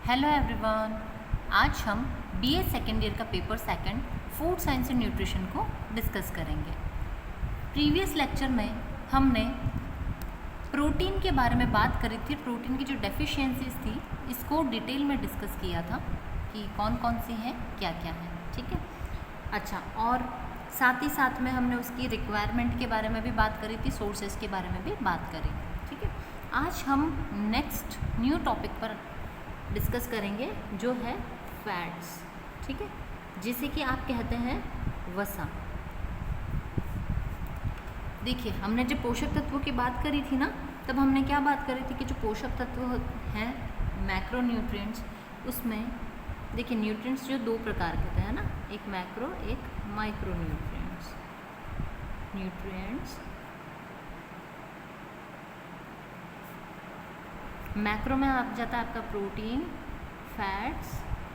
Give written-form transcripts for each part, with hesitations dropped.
Hello everyone. आज हम BA second year का paper second food science and nutrition को डिस्कस करेंगे। प्रीवियस लेक्चर में हमने प्रोटीन के बारे में बात करी थी। प्रोटीन की जो डेफिशिएंसीज थी इसको डिटेल में डिस्कस किया था कि कौन कौन सी हैं, क्या क्या है। ठीक है, अच्छा, और साथ ही साथ में हमने उसकी रिक्वायरमेंट के बारे में भी बात करी थी, सोर्सेज के बारे में भी बात करी। ठीक है, आज हम नेक्स्ट न्यू टॉपिक पर डिस्कस करेंगे जो है फैट्स। ठीक है, जिसे कि आप कहते हैं वसा। देखिए, हमने जब पोषक तत्वों की बात करी थी ना, तब हमने क्या बात करी थी कि जो पोषक तत्व हैं मैक्रो न्यूट्रिएंट्स, उसमें देखिए न्यूट्रिएंट्स जो दो प्रकार के हैं ना, एक मैक्रो एक माइक्रो न्यूट्रिएंट्स। मैक्रो में आ जाता है आपका प्रोटीन, फैट्स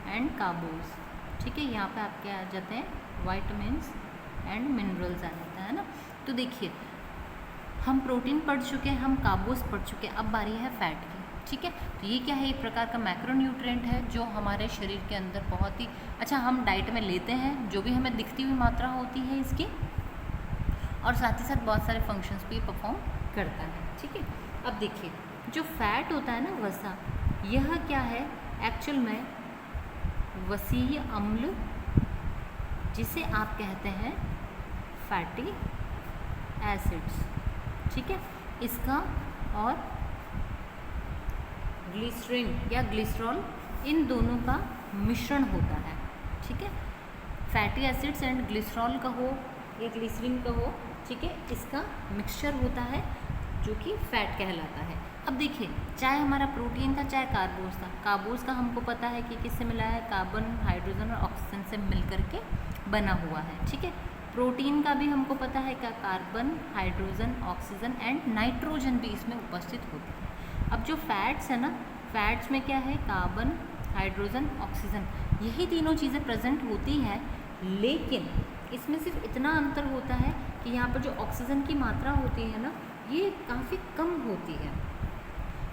एंड कार्बोज। ठीक है, यहाँ पे आपके आ जाते हैं वाइटामिन्स एंड मिनरल्स आ जाता है ना। तो देखिए, हम प्रोटीन पढ़ चुके हैं, हम कार्बोज पढ़ चुके हैं, अब बारी है फैट की। ठीक है, तो ये क्या है, एक प्रकार का मैक्रो न्यूट्रिएंट है जो हमारे शरीर के अंदर बहुत ही अच्छा हम डाइट में लेते हैं, जो भी हमें दिखती हुई मात्रा होती है इसकी, और साथ ही साथ बहुत सारे फंक्शंस भी परफॉर्म करता है। ठीक है, अब देखिए जो फैट होता है ना वसा, यह क्या है एक्चुअल में वसीय अम्ल, जिसे आप कहते हैं फैटी एसिड्स। ठीक है, इसका और ग्लिसरीन या ग्लिसरॉल, इन दोनों का मिश्रण होता है। ठीक है, फैटी एसिड्स एंड ग्लिसरॉल का हो या ग्लिसरीन का हो, ठीक है, इसका मिक्सचर होता है जो कि फैट कहलाता है। अब देखिए, चाहे हमारा प्रोटीन था चाहे कार्बोज था, कार्बोज का हमको पता है कि किससे मिला है, कार्बन, हाइड्रोजन और ऑक्सीजन से मिल करके बना हुआ है। ठीक है, प्रोटीन का भी हमको पता है कि carbon, hydrogen, oxygen and nitrogen भी इसमें उपस्थित होते हैं। अब जो फैट्स है ना, फैट्स में क्या है, कार्बन, हाइड्रोजन, ऑक्सीजन, यही तीनों चीज़ें प्रेजेंट होती हैं, लेकिन इसमें सिर्फ इतना अंतर होता है कि यहाँ पर जो ऑक्सीजन की मात्रा होती है ना, ये काफ़ी कम होती है।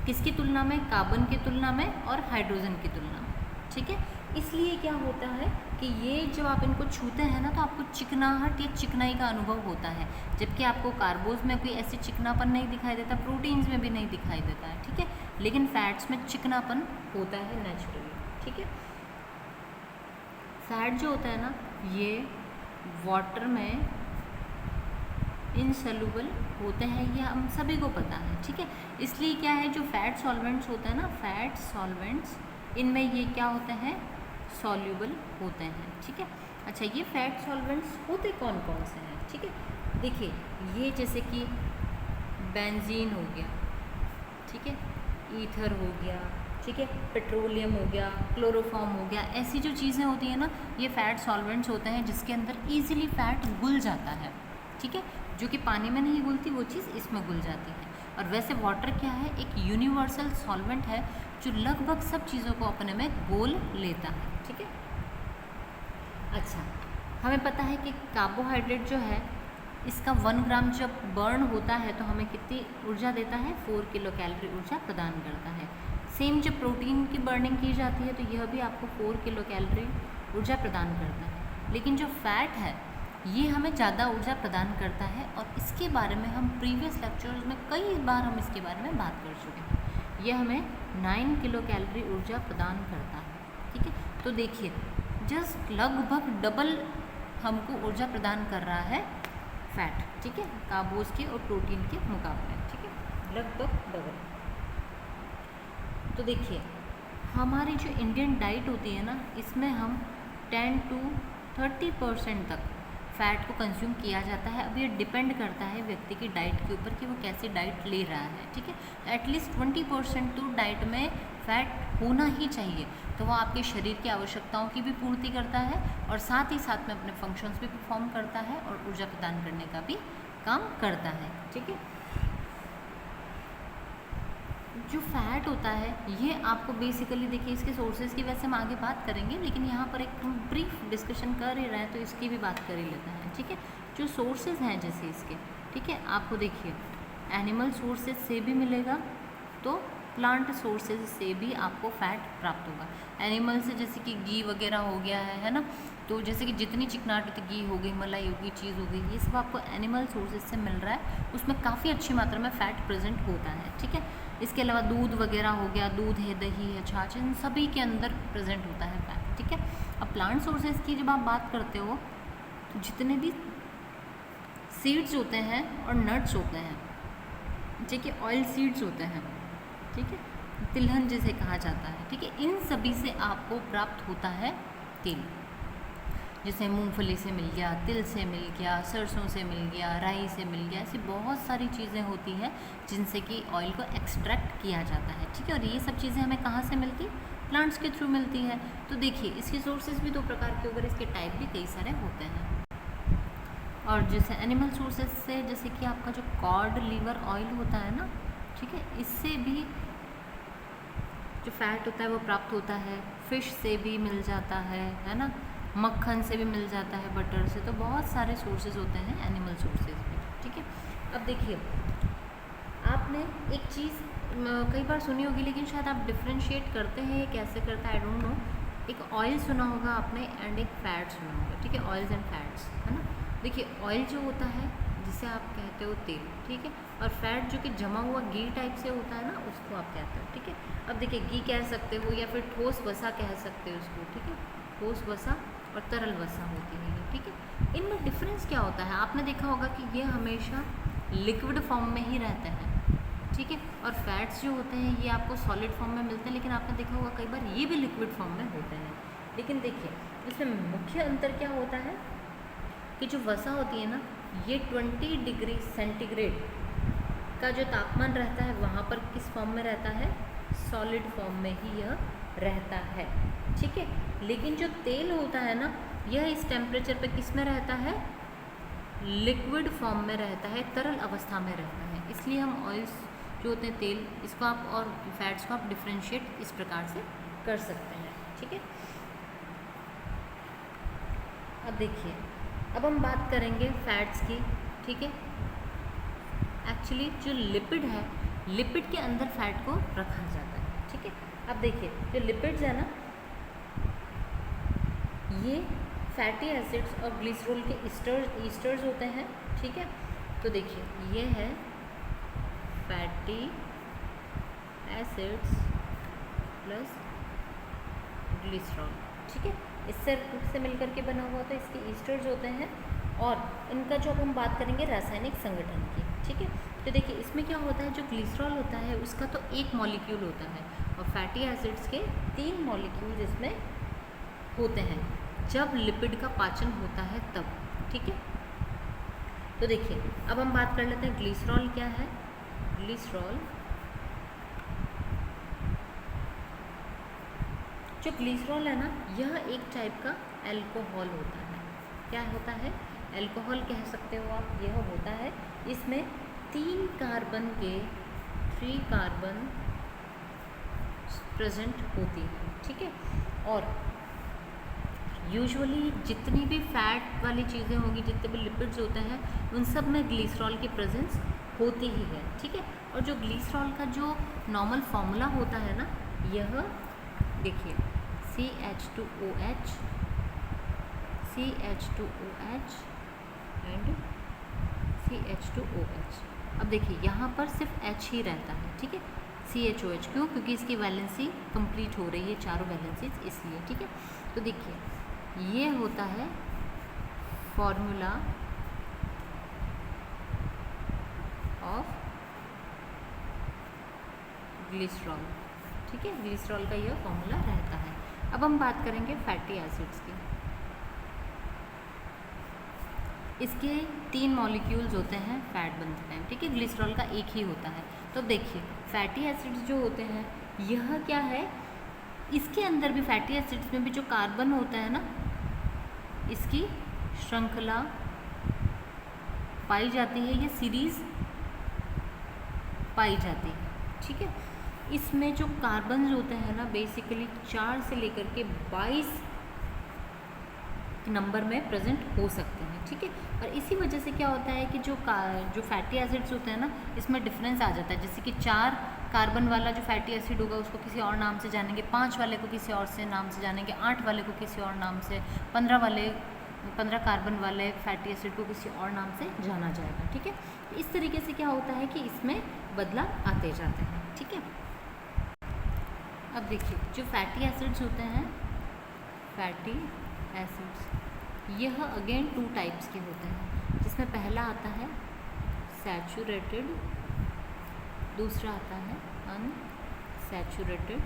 किसकी तुलना में, कार्बन की तुलना में और हाइड्रोजन की तुलना में। ठीक है, इसलिए क्या होता है कि ये जब आप इनको छूते हैं ना, तो आपको चिकनाहट या चिकनाई का अनुभव होता है, जबकि आपको कार्बोज में कोई ऐसे चिकनापन नहीं दिखाई देता, प्रोटीन्स में भी नहीं दिखाई देता है। ठीक है, लेकिन फैट्स में चिकनापन होता है नेचुरली। ठीक है, फैट जो होता है ना, ये वाटर में इनसोल्यूबल होते हैं, ये हम सभी को पता है। ठीक है, इसलिए क्या है, जो फैट सॉल्वेंट्स होते हैं ना, फैट सॉल्वेंट्स, इनमें ये क्या होते हैं, सॉल्यूबल होते हैं। ठीक है, अच्छा, ये फैट सॉल्वेंट्स होते कौन कौन से हैं। ठीक है, देखिए ये जैसे कि बेंजीन हो गया, ठीक है, ईथर हो गया, ठीक है, पेट्रोलियम हो गया, क्लोरोफॉर्म हो गया, ऐसी जो चीज़ें होती हैं ना, ये फैट सॉल्वेंट्स होते हैं जिसके अंदर ईजिली फैट घुल जाता है। ठीक है, जो कि पानी में नहीं घुलती वो चीज़ इसमें घुल जाती है। और वैसे वाटर क्या है, एक यूनिवर्सल सॉल्वेंट है जो लगभग सब चीज़ों को अपने में घोल लेता है। ठीक है, अच्छा, हमें पता है कि कार्बोहाइड्रेट जो है, इसका 1 ग्राम जब बर्न होता है तो हमें कितनी ऊर्जा देता है, 4 किलो कैलोरी ऊर्जा प्रदान करता है। सेम जब प्रोटीन की बर्निंग की जाती है तो यह भी आपको 4 किलो कैलोरी ऊर्जा प्रदान करता है। लेकिन जो फैट है ये हमें ज़्यादा ऊर्जा प्रदान करता है, और इसके बारे में हम प्रीवियस लेक्चर्स में कई बार हम इसके बारे में बात कर चुके हैं। ये हमें 9 किलो कैलोरी ऊर्जा प्रदान करता है। ठीक है, तो देखिए जस्ट लगभग डबल हमको ऊर्जा प्रदान कर रहा है फैट। ठीक है, कार्बोज के और प्रोटीन के मुकाबले। ठीक है, लगभग डबल। तो देखिए हमारी जो इंडियन डाइट होती है ना, इसमें हम 10 to 30% तक फैट को कंज्यूम किया जाता है। अब ये डिपेंड करता है व्यक्ति की डाइट के ऊपर कि वो कैसी डाइट ले रहा है। ठीक है, एटलीस्ट 20% तो डाइट में फैट होना ही चाहिए, तो वो आपके शरीर की आवश्यकताओं की भी पूर्ति करता है और साथ ही साथ में अपने फंक्शंस भी परफॉर्म करता है और ऊर्जा प्रदान करने का भी काम करता है। ठीक है, जो फैट होता है ये आपको बेसिकली, देखिए इसके सोर्सेज की वैसे हम आगे बात करेंगे, लेकिन यहाँ पर एक ब्रीफ डिस्कशन कर ही रहे हैं तो इसकी भी बात कर ही लेते हैं। ठीक है, जो सोर्सेज हैं जैसे इसके, ठीक है, आपको देखिए एनिमल सोर्सेज से भी मिलेगा, तो प्लांट सोर्सेज से भी आपको फैट प्राप्त होगा। एनिमल से जैसे कि घी वगैरह हो गया है ना, तो जैसे कि जितनी चिकनाहट होती, घी हो गई, मलाई होगी, चीज़ हो गई, ये सब आपको एनिमल सोर्सेज से मिल रहा है, उसमें काफ़ी अच्छी मात्रा में फ़ैट प्रेजेंट होता है, ठीक है। इसके अलावा दूध वगैरह हो गया, दूध है, दही है, छाछ, इन सभी के अंदर प्रेजेंट होता है फैट, ठीक है। अब प्लांट सोर्सेज की जब आप बात करते हो तो जितने भी सीड्स होते हैं और नट्स होते हैं, ठीक है, ऑयल सीड्स होते हैं, ठीक है, तिलहन जिसे कहा जाता है, ठीक है, इन सभी से आपको प्राप्त होता है तेल। जैसे मूंगफली से मिल गया, तिल से मिल गया, सरसों से मिल गया, राई से मिल गया, ऐसी बहुत सारी चीज़ें होती हैं जिनसे कि ऑयल को एक्सट्रैक्ट किया जाता है, ठीक है। और ये सब चीज़ें हमें कहाँ से मिलती, प्लांट्स के थ्रू मिलती है। तो देखिए इसके सोर्सेज भी दो प्रकार के, ऊपर इसके टाइप भी कई सारे होते हैं। और जैसे एनिमल सोर्सेज से, जैसे कि आपका जो कॉड लिवर ऑयल होता है ना, ठीक है, इससे भी जो फैट होता है वो प्राप्त होता है। फिश से भी मिल जाता है ना, मक्खन से भी मिल जाता है, बटर से, तो बहुत सारे सोर्सेज होते हैं एनिमल सोर्सेज भी, ठीक है। अब देखिए आपने एक चीज़ कई बार सुनी होगी, लेकिन शायद आप डिफ्रेंशिएट करते हैं कैसे करता है, आई डोंट नो। एक ऑयल सुना होगा आपने एंड एक फैट सुना होगा, ठीक है, ऑयल्स एंड फैट्स, है ना। देखिए ऑयल जो होता है जिसे आप कहते हो तेल, ठीक है, और फैट जो कि जमा हुआ घी टाइप से होता है ना, उसको आप कहते हो, ठीक है। अब देखिए घी कह सकते हो या फिर ठोस वसा कह सकते हो उसको, ठीक है, ठोस वसा और तरल वसा होती है ये, ठीक है। इनमें डिफरेंस क्या होता है, आपने देखा होगा कि ये हमेशा लिक्विड फॉर्म में ही रहते हैं, ठीक है, और फैट्स जो होते हैं ये आपको सॉलिड फॉर्म में मिलते हैं, लेकिन आपने देखा होगा कई बार ये भी लिक्विड फॉर्म में होते हैं। लेकिन देखिए इसमें मुख्य अंतर क्या होता है कि जो वसा होती है ना, ये 20 डिग्री सेंटीग्रेड का जो तापमान रहता है वहाँ पर किस फॉर्म में रहता है, सॉलिड फॉर्म में ही यह रहता है, ठीक है। लेकिन जो तेल होता है ना, यह इस टेम्परेचर पे किस में रहता है, लिक्विड फॉर्म में रहता है, तरल अवस्था में रहता है। इसलिए हम ऑयल्स जो होते हैं तेल, इसको आप और फैट्स को आप डिफ्रेंशिएट इस प्रकार से कर सकते हैं, ठीक है। अब देखिए अब हम बात करेंगे फैट्स की, ठीक है। एक्चुअली जो लिपिड है, लिपिड के अंदर फैट को रखा जाता है, ठीक है। अब देखिए जो लिपिड्स है ना, ये फैटी एसिड्स और ग्लिसरॉल के ईस्टर्स होते हैं, ठीक है। तो देखिए ये है फैटी एसिड्स प्लस ग्लिसरॉल, ठीक है, इससे मिलकर के बना हुआ, तो इसके ईस्टर्स होते हैं। और इनका जो अब हम बात करेंगे रासायनिक संगठन की, ठीक है। तो देखिए इसमें क्या होता है, जो ग्लिसरॉल होता है उसका तो एक मॉलिक्यूल होता है, और फैटी एसिड्स के 3 मॉलिक्यूल इसमें होते हैं जब लिपिड का पाचन होता है तब, ठीक है। तो देखिए अब हम बात कर लेते हैं ग्लिसरॉल क्या है। ग्लिसरॉल, जो ग्लिसरॉल है ना, यह एक टाइप का अल्कोहल होता है। क्या होता है, अल्कोहल कह सकते हो आप। यह होता है, इसमें 3 कार्बन के 3 कार्बन प्रेजेंट होती है, ठीक है। और यूजुअली जितनी भी फैट वाली चीज़ें होंगी, जितने भी लिपिड्स होते हैं, उन सब में ग्लिसरॉल की प्रेजेंस होती ही है, ठीक है। और जो ग्लिसरॉल का जो नॉर्मल फॉर्मूला होता है ना, यह देखिए CH2OH, CH2OH एंड CH2OH। अब देखिए यहाँ पर सिर्फ H ही रहता है, ठीक है, CHOH। क्यों, क्योंकि इसकी वैलेंसी कंप्लीट हो रही है, चारों वैलेंसीज, इसलिए, ठीक है। तो देखिए ये होता है फॉर्मूला ऑफ ग्लिसरॉल, ठीक है, ग्लिसरॉल का यह फॉर्मूला रहता है। अब हम बात करेंगे फैटी एसिड्स की। इसके 3 मॉलिक्यूल्स होते हैं फैट बनते टाइम, ठीक है, ग्लिसरॉल का एक ही होता है। तो देखिए फैटी एसिड्स जो होते हैं, यह क्या है, इसके अंदर भी फैटी एसिड्स में भी जो कार्बन होता है ना, इसकी श्रृंखला पाई जाती है, ये सीरीज पाई जाती है, ठीक है। इसमें जो कार्बन होते हैं ना, बेसिकली 4 से लेकर के 22 नंबर में प्रेजेंट हो सकते हैं, ठीक है। और इसी वजह से क्या होता है कि जो फैटी एसिड्स होते हैं ना, इसमें डिफरेंस आ जाता है। जैसे कि 4 कार्बन वाला जो फैटी एसिड होगा उसको किसी और नाम से जानेंगे, 5 वाले को किसी और से नाम से जानेंगे, 8 वाले को किसी और नाम से, 15 कार्बन वाले फैटी एसिड को किसी और नाम से जाना जाएगा। ठीक है, इस तरीके से क्या होता है कि इसमें बदलाव आते जाते हैं। ठीक है, अब देखिए जो फैटी एसिड्स होते हैं, फैटी एसिड्स, यह अगेन 2 टाइप्स के होते हैं, जिसमें पहला आता है सैचुरेटेड, दूसरा आता है अनसैचुरेटेड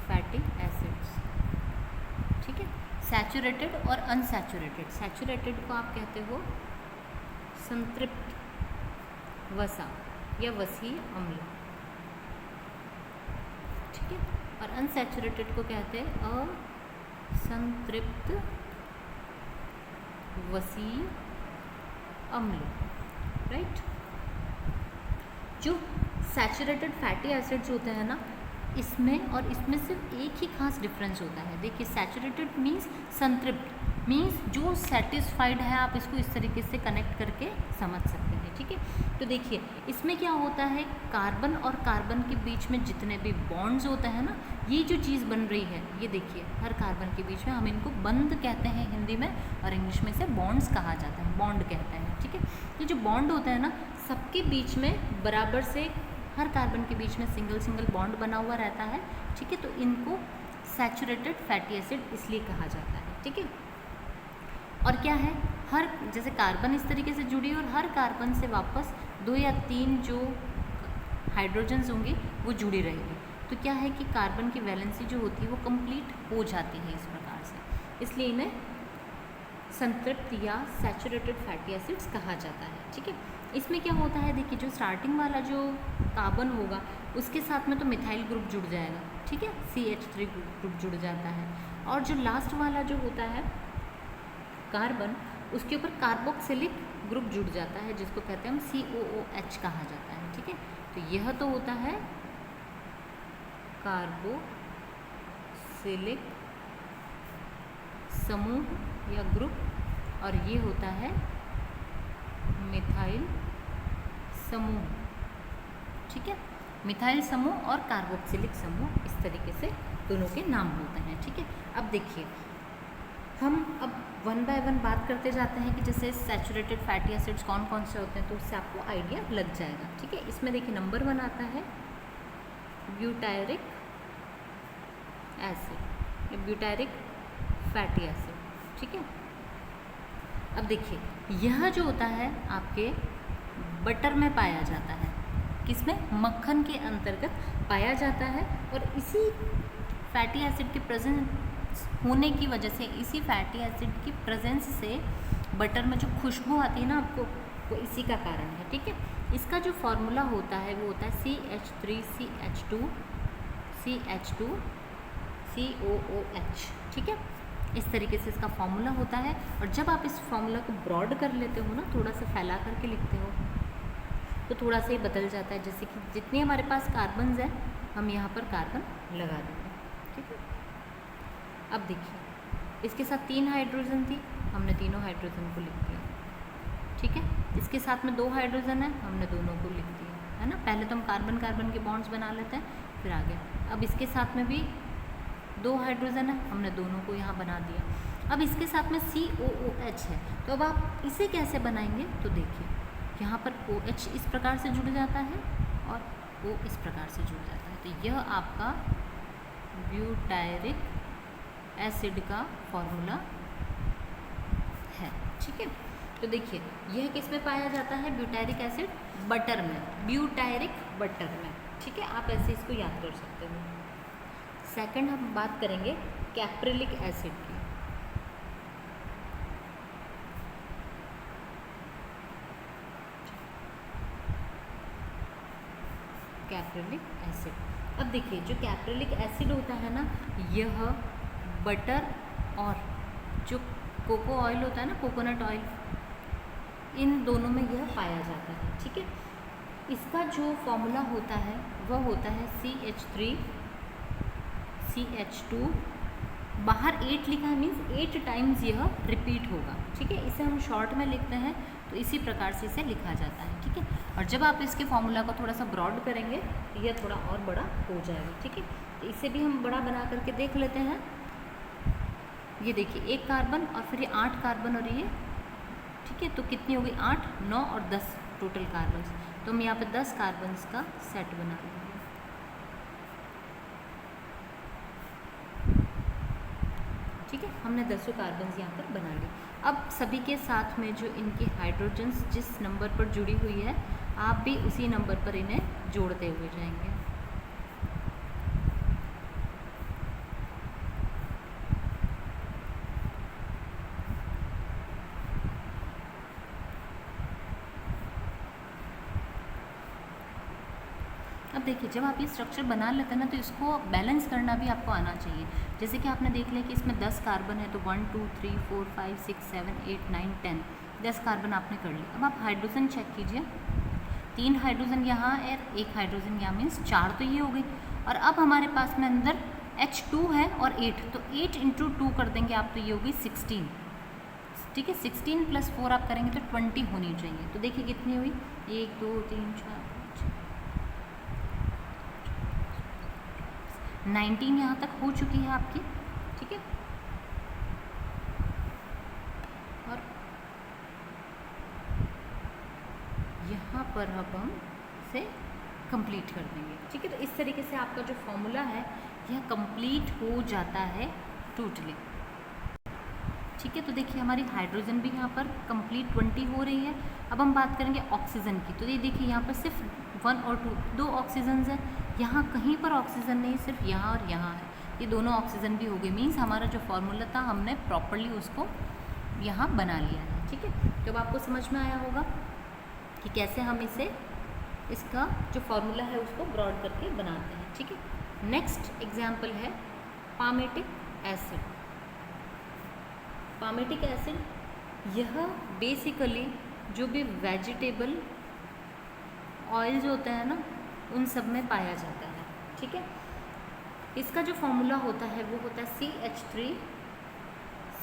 फैटी एसिड्स। ठीक है, सैचुरेटेड और अनसैचुरेटेड। सैचुरेटेड को आप कहते हो संतृप्त वसा या वसीय अम्ल। ठीक है, और अनसैचुरेटेड को कहते हैं असंतृप्त वसीय अम्ल। राइट, जो सैचुरेटेड फैटी एसिड्स होते हैं ना, इसमें और इसमें सिर्फ एक ही खास डिफरेंस होता है। देखिए सैचुरेटेड मीन्स संतृप्त, मीन्स जो सेटिस्फाइड है, आप इसको इस तरीके से कनेक्ट करके समझ सकते हैं। ठीक है, तो देखिए इसमें क्या होता है, कार्बन और कार्बन के बीच में जितने भी बॉन्ड्स होते हैं ना, ये जो चीज़ बन रही है, ये देखिए हर कार्बन के बीच में हम इनको बंध कहते हैं हिंदी में, और इंग्लिश में इसे बॉन्ड्स कहा जाता है, बॉन्ड कहते हैं। ठीक है, ये जो बॉन्ड होता है ना, सबके बीच में बराबर से हर कार्बन के बीच में सिंगल सिंगल बॉन्ड बना हुआ रहता है। ठीक है, तो इनको सैचुरेटेड फैटी एसिड इसलिए कहा जाता है। ठीक है, और क्या है, हर जैसे कार्बन इस तरीके से जुड़ी और हर कार्बन से वापस 2 या 3 जो हाइड्रोजन्स होंगे वो जुड़ी रहेगी। तो क्या है कि कार्बन की वैलेंसी जो होती है वो कंप्लीट हो जाती है इस प्रकार से, इसलिए इन्हें संतृप्त या सैचुरेटेड फैटी एसिड्स कहा जाता है। ठीक है, इसमें क्या होता है, देखिए जो स्टार्टिंग वाला जो कार्बन होगा उसके साथ में तो मिथाइल ग्रुप जुड़ जाएगा। ठीक है, CH3 ग्रुप जुड़ जाता है, और जो लास्ट वाला जो होता है कार्बन, उसके ऊपर कार्बोक्सिलिक ग्रुप जुड़ जाता है, जिसको कहते हैं हम COOH कहा जाता है। ठीक है, तो यह तो होता है कार्बोक्सिलिक समूह या ग्रुप, और ये होता है मिथाइल समूह। ठीक है, मिथाइल समूह और कार्बोक्सिलिक समूह, इस तरीके से दोनों के नाम होते हैं। ठीक है, अब देखिए हम अब 1 बाय 1 बात करते जाते हैं कि जैसे सैचुरेटेड फैटी एसिड्स कौन कौन से होते हैं, तो उससे आपको आइडिया लग जाएगा। ठीक है, इसमें देखिए नंबर 1 आता है butyric acid, butyric fatty acid. ठीक है, अब देखिए यह जो होता है आपके बटर में पाया जाता है, किसमें, मक्खन के अंतर्गत पाया जाता है, और इसी फैटी एसिड के प्रेजेंस होने की वजह से, इसी फैटी एसिड की प्रेजेंस से बटर में जो खुशबू आती है ना आपको, वो इसी का कारण है। ठीक है, इसका जो फॉर्मूला होता है वो होता है CH3CH2COOH। ठीक है, इस तरीके से इसका फॉर्मूला होता है, और जब आप इस फॉर्मूला को ब्रॉड कर लेते हो ना, थोड़ा सा फैला करके लिखते हो, तो थोड़ा सा ही बदल जाता है। जैसे कि जितनी हमारे पास कार्बन्स हैं, हम यहाँ पर कार्बन लगा देंगे। ठीक है, अब देखिए इसके साथ 3 हाइड्रोजन थी, हमने तीनों हाइड्रोजन को लिख दिया। ठीक है, इसके साथ में 2 हाइड्रोजन है, हमने दोनों को लिख दिया, है ना। पहले तो हम कार्बन कार्बन के बॉन्ड्स बना लेते हैं, फिर आगे। अब इसके साथ में भी 2 हाइड्रोजन है, हमने दोनों को यहाँ बना दिया। अब इसके साथ में COOH है, तो अब आप इसे कैसे बनाएंगे, तो देखिए यहाँ पर OH इस प्रकार से जुड़ जाता है और O इस प्रकार से जुड़ जाता है, तो यह आपका ब्यूटायरिक एसिड का फॉर्मूला है। ठीक है, तो देखिए यह किस में पाया जाता है, ब्यूटायरिक एसिड बटर में, ब्यूटायरिक बटर में। ठीक है, आप ऐसे इसको याद कर सकते हो। सेकंड हम बात करेंगे कैप्रिलिक एसिड की। कैप्रिलिक एसिड, अब देखिए जो कैप्रिलिक एसिड होता है ना, यह बटर और जो कोको ऑयल होता है ना, कोकोनट ऑयल, इन दोनों में यह पाया जाता है। ठीक है, इसका जो फॉर्मूला होता है वह होता है CH3CH2, बाहर 8 लिखा है, मीन्स 8 टाइम्स यह रिपीट होगा। ठीक है, इसे हम शॉर्ट में लिखते हैं तो इसी प्रकार से इसे लिखा जाता है, ठीक है। और जब आप इसके फॉर्मूला को थोड़ा सा ब्रॉड करेंगे तो यह थोड़ा और बड़ा हो जाएगा, ठीक है। तो इसे भी हम बड़ा बना करके देख लेते हैं। ये देखिए 1 कार्बन और फिर ये 8 कार्बन और ये, ठीक है। तो कितनी हो गई 8, 9 और 10 टोटल कार्बन। तो हम यहाँ पे 10 कार्बन्स का सेट बना लेंगे, ठीक है। हमने 10 कार्बन्स यहाँ पर बना ली। अब सभी के साथ में जो इनकी हाइड्रोजन्स जिस नंबर पर जुड़ी हुई है, आप भी उसी नंबर पर इन्हें जोड़ते हुए जाएंगे। अब देखिए जब आप ये स्ट्रक्चर बना लेते हैं ना, तो इसको बैलेंस करना भी आपको आना चाहिए। जैसे कि आपने देख लिया कि इसमें 10 कार्बन है, तो 1 2 3 4 5 6 7 8 9 10 10 कार्बन आपने कर लिया। अब आप हाइड्रोजन चेक कीजिए, 3 हाइड्रोजन यहाँ और 1 हाइड्रोजन यहाँ, मीन्स 4 तो ये हो गई। और अब हमारे पास में अंदर H2 है और 8, तो 8 × 2 कर देंगे आप, तो ये होगी 16, ठीक है। 16 + 4 आप करेंगे तो 20 होनी चाहिए। तो देखिए कितनी हुई, 1 2 3 4 19 यहाँ तक हो चुकी है आपकी, ठीक है। और यहाँ पर अब हम इसे कंप्लीट कर देंगे, ठीक है। तो इस तरीके से आपका जो फॉर्मूला है यह कंप्लीट हो जाता है टोटली, ठीक है। तो देखिए हमारी हाइड्रोजन भी यहाँ पर कंप्लीट 20 हो रही है। अब हम बात करेंगे ऑक्सीजन की। तो ये देखिए यहाँ पर सिर्फ 1 और 2 ऑक्सीजन है, यहाँ कहीं पर ऑक्सीजन नहीं, सिर्फ यहाँ और यहाँ है। ये दोनों ऑक्सीजन भी हो गई, मीन्स हमारा जो फॉर्मूला था हमने प्रॉपरली उसको यहाँ बना लिया है, ठीक है। तो अब आपको समझ में आया होगा कि कैसे हम इसे इसका जो फॉर्मूला है उसको ब्रॉड करके बनाते हैं, ठीक है। नेक्स्ट एग्जाम्पल है पामेटिक एसिड। पामेटिक एसिड यह बेसिकली जो भी वेजिटेबल ऑयल्स होते हैं ना, उन सब में पाया जाता है, ठीक है। इसका जो फॉर्मूला होता है वो होता है CH3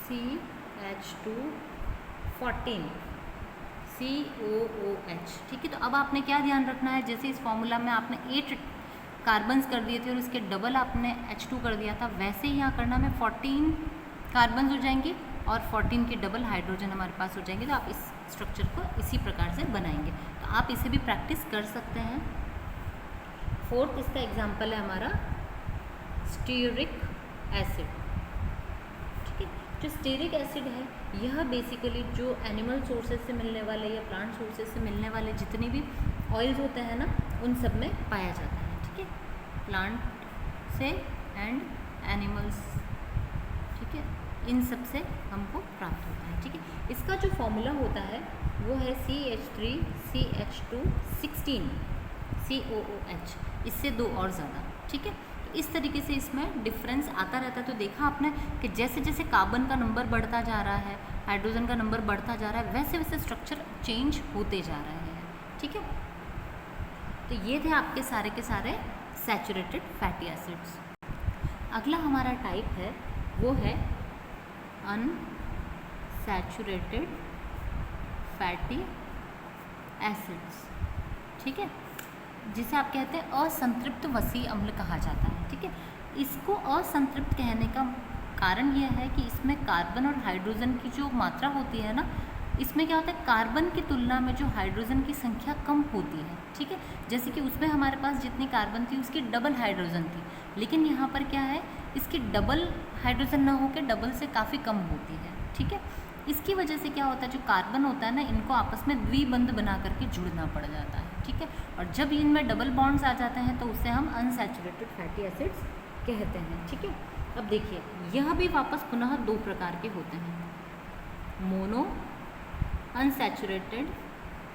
CH2 14 COOH, ठीक है। तो अब आपने क्या ध्यान रखना है, जैसे इस फॉर्मूला में आपने 8 कार्बन्स कर दिए थे और उसके डबल आपने H2 कर दिया था, वैसे ही यहाँ करना में 14 कार्बन्स हो जाएंगे और 14 के डबल हाइड्रोजन हमारे पास हो जाएंगे। तो आप इस स्ट्रक्चर को इसी प्रकार से बनाएंगे। तो आप इसे भी प्रैक्टिस कर सकते हैं। 4th इसका एग्जाम्पल है हमारा स्टीयरिक एसिड, ठीक है। जो स्टीयरिक एसिड है यह बेसिकली जो एनिमल सोर्सेज से मिलने वाले या प्लांट सोर्सेज से मिलने वाले जितने भी ऑयल्स होते हैं ना, उन सब में पाया जाता है, ठीक है। प्लांट से एंड एनिमल्स, ठीक है, इन सब से हमको प्राप्त होता है, ठीक है। इसका जो फॉर्मूला होता है वो है CH3 CH2 16 COOH, इससे 2 और ज़्यादा, ठीक है। तो इस तरीके से इसमें डिफरेंस आता रहता है। तो देखा आपने कि जैसे जैसे कार्बन का नंबर बढ़ता जा रहा है, हाइड्रोजन का नंबर बढ़ता जा रहा है, वैसे वैसे स्ट्रक्चर चेंज होते जा रहे हैं, ठीक है। तो ये थे आपके सारे के सारे सैचुरेटेड फैटी एसिड्स। अगला हमारा टाइप है वो है अनसैचुरेटेड फैटी एसिड्स, ठीक है, जिसे आप कहते हैं असंतृप्त वसी अम्ल कहा जाता है, ठीक है। इसको असंतृप्त कहने का कारण यह है कि इसमें कार्बन और हाइड्रोजन की जो मात्रा होती है ना, इसमें क्या होता है, कार्बन की तुलना में जो हाइड्रोजन की संख्या कम होती है, ठीक है। जैसे कि उसमें हमारे पास जितनी कार्बन थी उसकी डबल हाइड्रोजन थी, लेकिन यहाँ पर क्या है, इसकी डबल हाइड्रोजन ना होकर डबल से काफ़ी कम होती है, ठीक है। इसकी वजह से क्या होता है, जो कार्बन होता है ना, इनको आपस में द्विबंध बना करके जुड़ना पड़ जाता है, ठीक है। और जब इनमें डबल बॉन्ड्स आ जाते हैं तो उससे हम अनसैचुरेटेड फैटी एसिड्स कहते हैं, ठीक है। अब देखिए यह भी वापस पुनः 2 प्रकार के होते हैं, मोनो अनसैचुरेटेड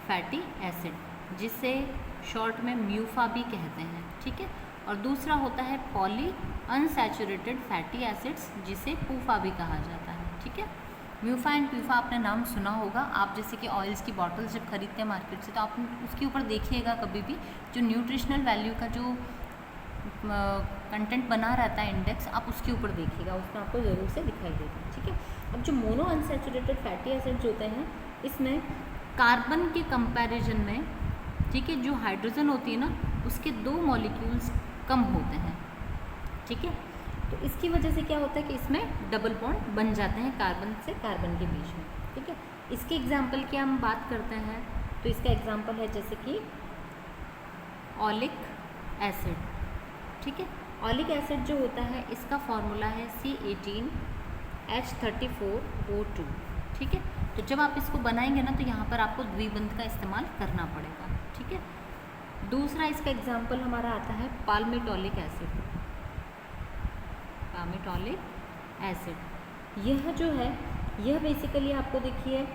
फैटी एसिड, जिसे शॉर्ट में म्यूफा भी कहते हैं, ठीक है। और दूसरा होता है पॉली अनसैचुरेटेड फैटी एसिड्स, जिसे पूफा भी कहा जाता है, ठीक है। म्यूफा एंड प्यूफा आपने नाम सुना होगा। आप जैसे कि ऑयल्स की बॉटल्स जब खरीदते हैं मार्केट से, तो आप उसके ऊपर देखिएगा कभी भी जो न्यूट्रिशनल वैल्यू का जो कंटेंट बना रहता है इंडेक्स, आप उसके ऊपर देखिएगा, उसमें आपको ज़रूर से दिखाई देगा, ठीक है। अब जो मोनो अनसैचुरेटेड फैटी एसिड्स होते हैं, इसमें कार्बन के कंपैरिजन में, ठीक है, जो हाइड्रोजन होती है ना उसके 2 मॉलिक्यूल्स कम होते हैं, ठीक है। तो इसकी वजह से क्या होता है कि इसमें डबल बॉन्ड बन जाते हैं कार्बन से कार्बन के बीच में, ठीक है। इसके एग्जाम्पल की हम बात करते हैं तो इसका एग्जाम्पल है जैसे कि ऑलिक एसिड, ठीक है। ऑलिक एसिड जो होता है इसका फॉर्मूला है C18H34O2, ठीक है। तो जब आप इसको बनाएंगे ना तो यहाँ पर आपको द्विबंध का इस्तेमाल करना पड़ेगा, ठीक है। दूसरा इसका एग्जाम्पल हमारा आता है पाल्मिटोलिक एसिड। पाल्मिटोलिक एसिड यह जो है यह बेसिकली आपको देखिए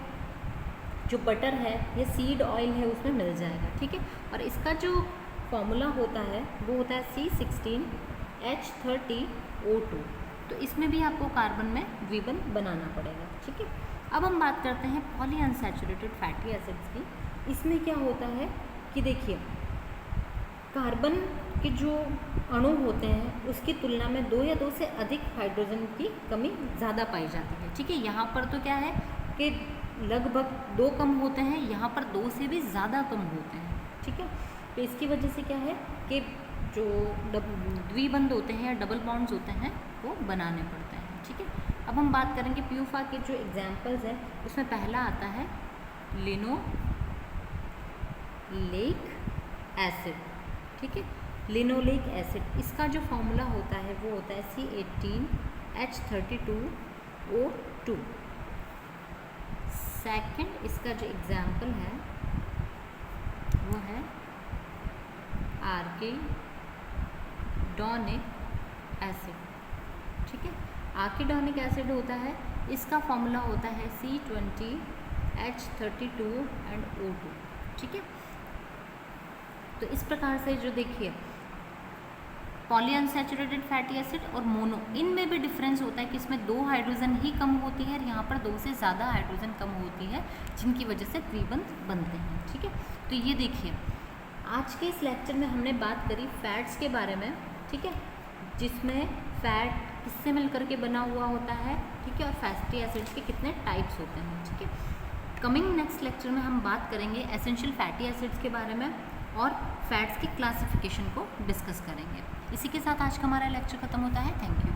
जो बटर है ये सीड ऑयल है उसमें मिल जाएगा, ठीक है। और इसका जो फॉर्मूला होता है वो होता है C16H30O2। तो इसमें भी आपको कार्बन में द्विबंध बनाना पड़ेगा, ठीक है। अब हम बात करते हैं पॉलीअनसैचुरेटेड फैटी एसिड्स की। इसमें क्या होता है कि देखिए कार्बन के जो अणु होते हैं उसकी तुलना में 2 या 2 से अधिक हाइड्रोजन की कमी ज़्यादा पाई जाती है, ठीक है। यहाँ पर तो क्या है कि लगभग 2 कम होते हैं, यहाँ पर 2 से भी ज़्यादा कम होते हैं, ठीक है। तो इसकी वजह से क्या है कि जो द्विबंध होते हैं या डबल बॉन्ड्स होते हैं वो बनाने पड़ते हैं, ठीक है। अब हम बात करेंगे प्यूफा के जो एग्जाम्पल्स हैं उसमें पहला आता है लिनोलेक एसिड, ठीक है। लिनोलेक एसिड इसका जो फॉर्मूला होता है वो होता है C18H32O2। सेकंड इसका जो एग्जाम्पल है वो है आर्किडोनिक एसिड, ठीक है। आर्किडोनिक एसिड होता है इसका फॉर्मूला होता है C20H32O2, ठीक है। तो इस प्रकार से जो देखिए पॉलीअनसैचुरेटेड फैटी एसिड और मोनो इनमें भी डिफरेंस होता है कि इसमें 2 हाइड्रोजन ही कम होती है और यहाँ पर 2 से ज़्यादा हाइड्रोजन कम होती है जिनकी वजह से द्विबंध बनते हैं, ठीक है। तो ये देखिए आज के इस लेक्चर में हमने बात करी फैट्स के बारे में, ठीक है, जिसमें फैट किससे मिलकर के बना हुआ होता है, ठीक है, और फैटी एसिड्स के कितने टाइप्स होते हैं, ठीक है। कमिंग नेक्स्ट लेक्चर में हम बात करेंगे एसेंशियल फैटी एसिड्स के बारे में और फैट्स की क्लासिफिकेशन को डिस्कस करेंगे। इसी के साथ आज का हमारा लेक्चर खत्म होता है। Thank you.